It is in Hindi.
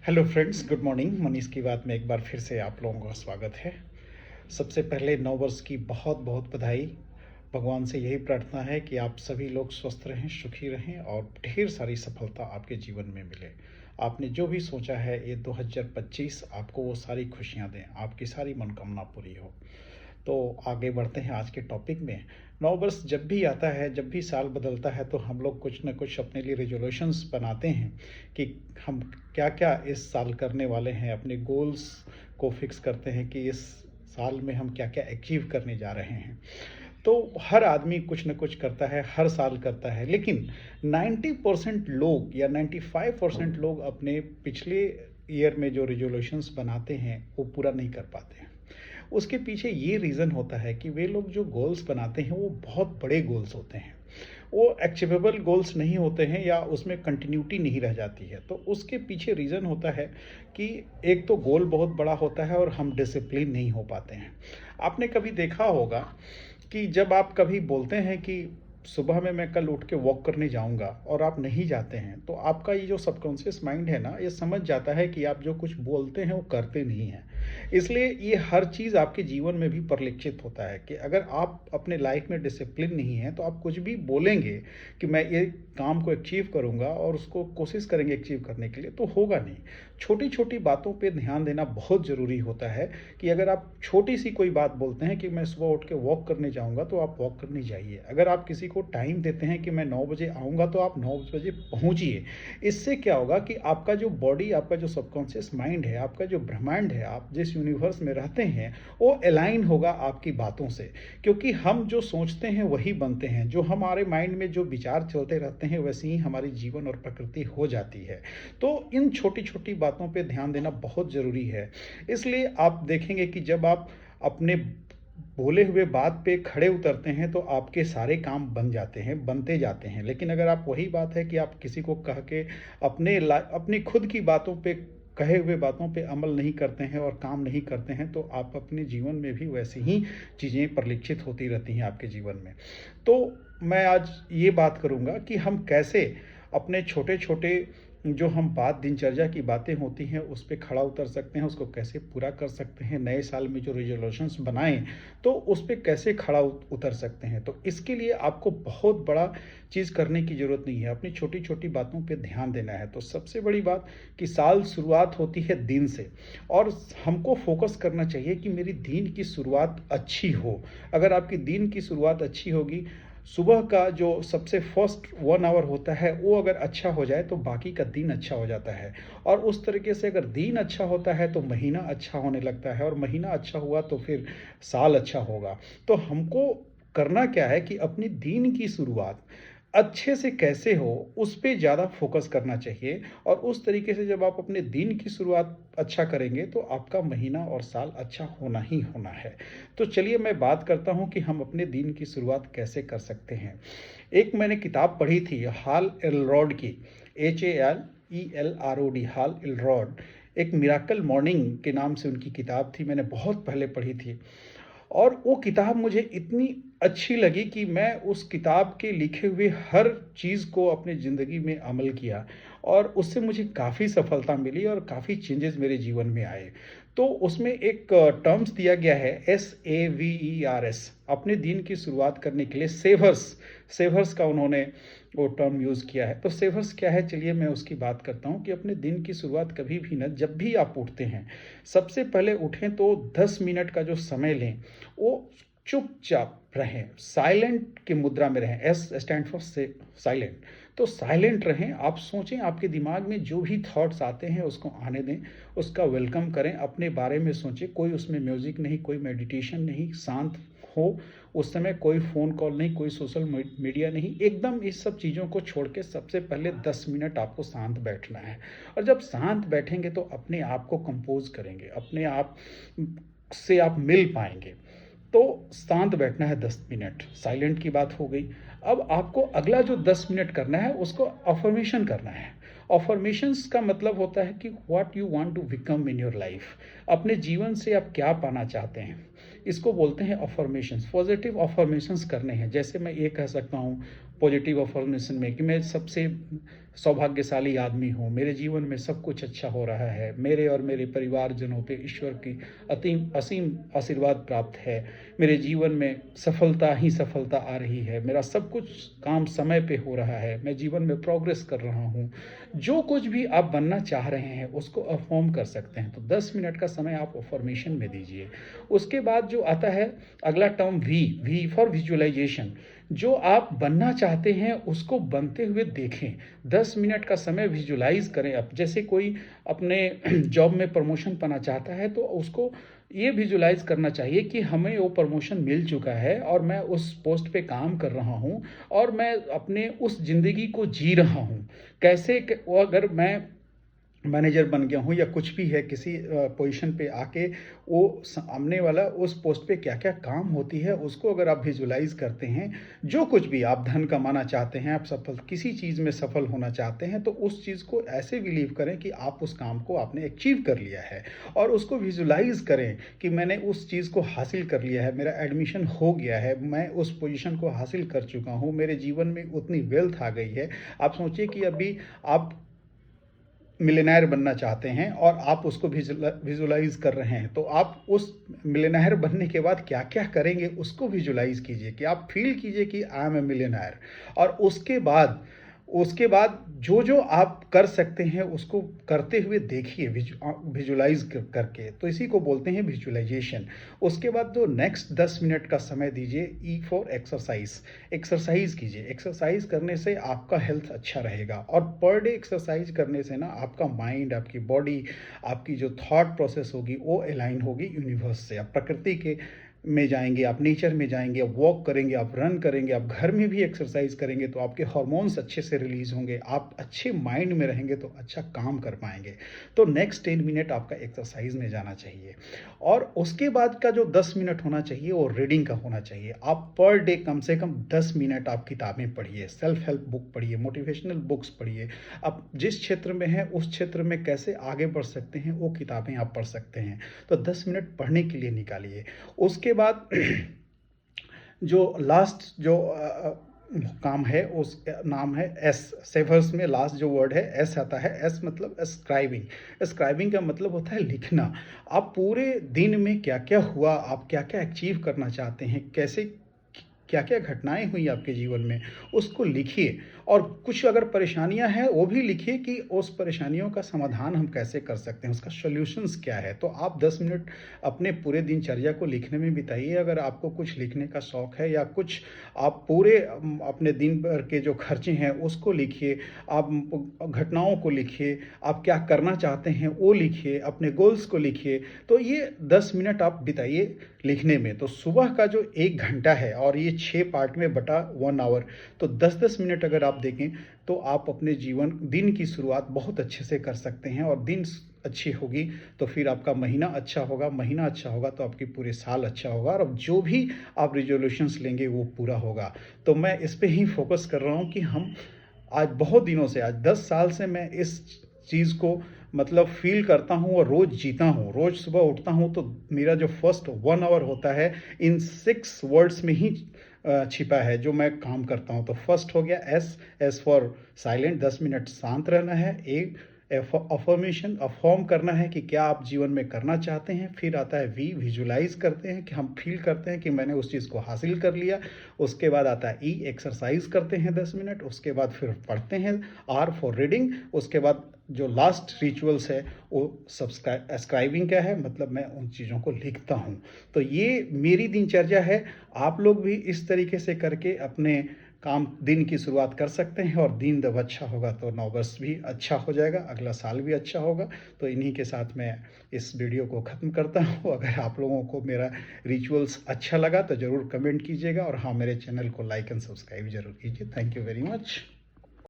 Hello friends, good morning. Manish की बात में एक बार फिर से आप लोगों का स्वागत है। सबसे पहले नव वर्ष की बहुत बहुत बधाई। भगवान से यही प्रार्थना है कि आप सभी लोग स्वस्थ रहें, सुखी रहें और ढेर सारी सफलता आपके जीवन में मिले। आपने जो भी सोचा है ये 2025 आपको वो सारी खुशियाँ दें, आपकी सारी मनोकामना पूरी हो। तो आगे बढ़ते हैं आज के टॉपिक में। नव वर्ष जब भी आता है, जब भी साल बदलता है, तो हम लोग कुछ ना कुछ अपने लिए रेजोल्यूशंस बनाते हैं कि हम क्या क्या इस साल करने वाले हैं। अपने गोल्स को फिक्स करते हैं कि इस साल में हम क्या क्या अचीव करने जा रहे हैं। तो हर आदमी कुछ न कुछ करता है, हर साल करता है, लेकिन 90% लोग या 95% लोग अपने पिछले ईयर में जो रेजोल्यूशंस बनाते हैं वो पूरा नहीं कर पाते हैं। उसके पीछे ये रीज़न होता है कि वे लोग जो गोल्स बनाते हैं वो बहुत बड़े गोल्स होते हैं, वो अचीवेबल गोल्स नहीं होते हैं या उसमें कंटिन्यूटी नहीं रह जाती है। तो उसके पीछे रीज़न होता है कि एक तो गोल बहुत बड़ा होता है और हम डिसिप्लिन नहीं हो पाते हैं। आपने कभी देखा होगा कि जब आप कभी बोलते हैं कि सुबह में मैं कल उठ के वॉक करने जाऊंगा और आप नहीं जाते हैं, तो आपका ये जो सबकॉन्शियस माइंड है ना, ये समझ जाता है कि आप जो कुछ बोलते हैं वो करते नहीं हैं। इसलिए ये हर चीज़ आपके जीवन में भी परिलक्षित होता है कि अगर आप अपने लाइफ में डिसिप्लिन नहीं है तो आप कुछ भी बोलेंगे कि मैं ये काम को अचीव करूंगा और उसको कोशिश करेंगे अचीव करने के लिए, तो होगा नहीं। छोटी छोटी बातों पे ध्यान देना बहुत ज़रूरी होता है कि अगर आप छोटी सी कोई बात बोलते हैं कि मैं सुबह उठ के वॉक करने जाऊंगा, तो आप वॉक करने जाइए। अगर आप किसी को टाइम देते हैं कि मैं 9 बजे आऊँगा, तो आप 9 बजे पहुँचिए। इससे क्या होगा कि आपका जो बॉडी, आपका जो सबकॉन्शियस माइंड है, आपका जो ब्रह्मांड है, आप जिस यूनिवर्स में रहते हैं, वो अलाइन होगा आपकी बातों से। क्योंकि हम जो सोचते हैं वही बनते हैं। जो हमारे माइंड में जो विचार चलते रहते हैं वैसे ही हमारी जीवन और प्रकृति हो जाती है। तो इन छोटी छोटी बातों पे ध्यान देना बहुत ज़रूरी है। इसलिए आप देखेंगे कि जब आप अपने बोले हुए बात पे खड़े उतरते हैं तो आपके सारे काम बन जाते हैं, बनते जाते हैं। लेकिन अगर आप वही बात है कि आप किसी को कह के अपनी खुद की बातों पे, कहे हुए बातों पे अमल नहीं करते हैं और काम नहीं करते हैं, तो आप अपने जीवन में भी वैसे ही चीज़ें परिलक्षित होती रहती हैं आपके जीवन में। तो मैं आज ये बात करूँगा कि हम कैसे अपने छोटे छोटे जो हम बात, दिनचर्या की बातें होती हैं, उस पे खड़ा उतर सकते हैं, उसको कैसे पूरा कर सकते हैं। नए साल में जो रेजोल्यूशंस बनाएं तो उस पे कैसे खड़ा उतर सकते हैं। तो इसके लिए आपको बहुत बड़ा चीज़ करने की ज़रूरत नहीं है, अपनी छोटी छोटी बातों पे ध्यान देना है। तो सबसे बड़ी बात कि साल शुरुआत होती है दिन से, और हमको फोकस करना चाहिए कि मेरी दिन की शुरुआत अच्छी हो। अगर आपकी दिन की शुरुआत अच्छी होगी, सुबह का जो सबसे फर्स्ट 1 आवर होता है वो अगर अच्छा हो जाए तो बाकी का दिन अच्छा हो जाता है। और उस तरीके से अगर दिन अच्छा होता है तो महीना अच्छा होने लगता है, और महीना अच्छा हुआ तो फिर साल अच्छा होगा। तो हमको करना क्या है कि अपनी दिन की शुरुआत अच्छे से कैसे हो उस पे ज़्यादा फोकस करना चाहिए। और उस तरीके से जब आप अपने दिन की शुरुआत अच्छा करेंगे तो आपका महीना और साल अच्छा होना ही होना है। तो चलिए मैं बात करता हूँ कि हम अपने दिन की शुरुआत कैसे कर सकते हैं। एक मैंने किताब पढ़ी थी हाल एलरॉड की, HALELROD, हाल एलरॉड। एक मिराकल मॉर्निंग के नाम से उनकी किताब थी, मैंने बहुत पहले पढ़ी थी। और वो किताब मुझे इतनी अच्छी लगी कि मैं उस किताब के लिखे हुए हर चीज़ को अपनी ज़िंदगी में अमल किया, और उससे मुझे काफ़ी सफलता मिली और काफ़ी चेंजेस मेरे जीवन में आए। तो उसमें एक टर्म्स दिया गया है, SAVERS, अपने दिन की शुरुआत करने के लिए सेवर्स, सेवर्स का उन्होंने वो टर्म यूज़ किया है। तो सेवर्स क्या है, चलिए मैं उसकी बात करता हूँ कि अपने दिन की शुरुआत कभी भी ना, जब भी आप उठते हैं, सबसे पहले उठें तो 10 मिनट का जो समय लें वो चुपचाप रहें, साइलेंट की मुद्रा में रहें। S stand for silent. तो साइलेंट रहें, आप सोचें, आपके दिमाग में जो भी थॉट्स आते हैं उसको आने दें, उसका वेलकम करें, अपने बारे में सोचें। कोई उसमें म्यूजिक नहीं, कोई मेडिटेशन नहीं, शांत हो उस समय, कोई फ़ोन कॉल नहीं, कोई सोशल मीडिया नहीं, एकदम इस सब चीज़ों को छोड़ के सबसे पहले 10 मिनट आपको शांत बैठना है। और जब शांत बैठेंगे तो अपने आप को कंपोज करेंगे, अपने आप से आप मिल पाएंगे। तो शांत बैठना है 10 मिनट, साइलेंट की बात हो गई। अब आपको अगला जो 10 मिनट करना है उसको अफर्मेशन करना है। अफर्मेशंस का मतलब होता है कि what you want to become in your life, अपने जीवन से आप क्या पाना चाहते हैं, इसको बोलते हैं अफर्मेशंस। पॉजिटिव अफर्मेशंस करने हैं। जैसे मैं ये कह सकता हूँ पॉजिटिव अफर्मेशन में कि मैं सबसे सौभाग्यशाली आदमी हूँ, मेरे जीवन में सब कुछ अच्छा हो रहा है, मेरे और मेरे परिवारजनों पे ईश्वर की असीम आशीर्वाद प्राप्त है, मेरे जीवन में सफलता ही सफलता आ रही है, मेरा सब कुछ काम समय पे हो रहा है, मैं जीवन में प्रोग्रेस कर रहा हूँ। जो कुछ भी आप बनना चाह रहे हैं उसको अफ़र्म कर सकते हैं। तो 10 मिनट का समय आप अफ़र्मेशन में दीजिए। उसके बाद जो आता है अगला टर्म वी फॉर विजुअलाइजेशन। जो आप बनना चाहते हैं उसको बनते हुए देखें। 10 मिनट का समय विजुलाइज करें। अब जैसे कोई अपने जॉब में प्रमोशन पाना चाहता है तो उसको ये विजुलाइज करना चाहिए कि हमें वो प्रमोशन मिल चुका है और मैं उस पोस्ट पे काम कर रहा हूँ और मैं अपने उस ज़िंदगी को जी रहा हूँ। कैसे वो अगर मैं मैनेजर बन गया हूँ या कुछ भी है किसी पोजीशन पे आके वो सामने वाला उस पोस्ट पे क्या क्या काम होती है उसको अगर आप विजुलाइज करते हैं। जो कुछ भी आप धन कमाना चाहते हैं, आप सफल किसी चीज़ में सफल होना चाहते हैं तो उस चीज़ को ऐसे बिलीव करें कि आप उस काम को आपने अचीव कर लिया है और उसको विजुलाइज करें कि मैंने उस चीज़ को हासिल कर लिया है, मेरा एडमिशन हो गया है, मैं उस पोजीशन को हासिल कर चुका हूँ, मेरे जीवन में उतनी वेल्थ आ गई है। आप सोचिए कि अभी आप मिलियनेयर बनना चाहते हैं और आप उसको विजुलाइज कर रहे हैं तो आप उस मिलियनेयर बनने के बाद क्या क्या करेंगे उसको विजुलाइज कीजिए कि आप फील कीजिए कि आई एम ए मिलियनेयर। और उसके बाद जो जो आप कर सकते हैं उसको करते हुए देखिए विजुलाइज करके। तो इसी को बोलते हैं विजुलाइजेशन। उसके बाद जो नेक्स्ट 10 मिनट का समय दीजिए ई फॉर एक्सरसाइज। एक्सरसाइज कीजिए। एक्सरसाइज करने से आपका हेल्थ अच्छा रहेगा और पर डे एक्सरसाइज करने से ना आपका माइंड, आपकी बॉडी, आपकी जो थॉट प्रोसेस होगी वो अलाइन होगी यूनिवर्स से। आप प्रकृति के में जाएंगे, आप नेचर में जाएंगे, आप वॉक करेंगे, आप रन करेंगे, आप घर में भी एक्सरसाइज करेंगे तो आपके हार्मोन्स अच्छे से रिलीज होंगे, आप अच्छे माइंड में रहेंगे तो अच्छा काम कर पाएंगे। तो नेक्स्ट 10 मिनट आपका एक्सरसाइज में जाना चाहिए और उसके बाद का जो 10 मिनट होना चाहिए वो रीडिंग का होना चाहिए। आप पर डे कम से कम 10 मिनट आप किताबें पढ़िए, सेल्फ हेल्प बुक पढ़िए, मोटिवेशनल बुक्स पढ़िए। आप जिस क्षेत्र में हैं उस क्षेत्र में कैसे आगे बढ़ सकते हैं वो किताबें आप पढ़ सकते हैं। तो 10 मिनट पढ़ने के लिए निकालिए। उसके बाद जो लास्ट जो काम है उस नाम है एस। सेवर्स में लास्ट जो वर्ड है एस आता है। एस मतलब स्क्राइबिंग। स्क्राइबिंग का मतलब होता है लिखना। आप पूरे दिन में क्या क्या हुआ, आप क्या क्या अचीव करना चाहते हैं, कैसे क्या क्या घटनाएं हुई आपके जीवन में उसको लिखिए। और कुछ अगर परेशानियां हैं वो भी लिखिए कि उस परेशानियों का समाधान हम कैसे कर सकते हैं, उसका सॉल्यूशंस क्या है। तो आप 10 मिनट अपने पूरे दिनचर्या को लिखने में बिताइए। अगर आपको कुछ लिखने का शौक है या कुछ आप पूरे अपने दिन भर के जो खर्चे हैं उसको लिखिए, आप घटनाओं को लिखिए, आप क्या करना चाहते हैं वो लिखिए, अपने गोल्स को लिखिए। तो ये 10 मिनट आप बिताइए लिखने में। तो सुबह का जो 1 घंटा है और ये 6 पार्ट में बटा 1 आवर, तो 10-10 मिनट अगर आप देखें तो आप अपने दिन की शुरुआत बहुत अच्छे से कर सकते हैं। और दिन अच्छी होगी तो फिर आपका महीना अच्छा होगा, महीना अच्छा होगा तो आपकी पूरे साल अच्छा होगा और जो भी आप रिजोल्यूशंस लेंगे वो पूरा होगा। तो मैं इस पे ही फोकस कर रहा हूँ कि हम आज बहुत दिनों से, आज 10 साल से मैं इस चीज़ को मतलब फ़ील करता हूँ और रोज़ जीता हूँ। रोज़ सुबह उठता हूँ तो मेरा जो फर्स्ट 1 आवर होता है इन 6 वर्ड्स में ही छिपा है जो मैं काम करता हूँ। तो फर्स्ट हो गया एस फॉर साइलेंट, 10 मिनट शांत रहना है। एक अफर्मेशन, अफर्म करना है कि क्या आप जीवन में करना चाहते हैं। फिर आता है वी, विजुलाइज करते हैं कि हम फील करते हैं कि मैंने उस चीज़ को हासिल कर लिया। उसके बाद आता है ई, एक्सरसाइज करते हैं 10 मिनट। उसके बाद फिर पढ़ते हैं, आर फॉर रीडिंग। उसके बाद जो लास्ट रिचुअल्स है वो स्क्राइबिंग का है, मतलब मैं उन चीज़ों को लिखता हूँ। तो ये मेरी दिनचर्या है। आप लोग भी इस तरीके से करके अपने दिन की शुरुआत कर सकते हैं और दिन जब अच्छा होगा तो 9 वर्ष भी अच्छा हो जाएगा, अगला साल भी अच्छा होगा। तो इन्हीं के साथ मैं इस वीडियो को ख़त्म करता हूँ। अगर आप लोगों को मेरा रिचुअल्स अच्छा लगा तो ज़रूर कमेंट कीजिएगा और हाँ, मेरे चैनल को लाइक एंड सब्सक्राइब ज़रूर कीजिए। Thank you very much.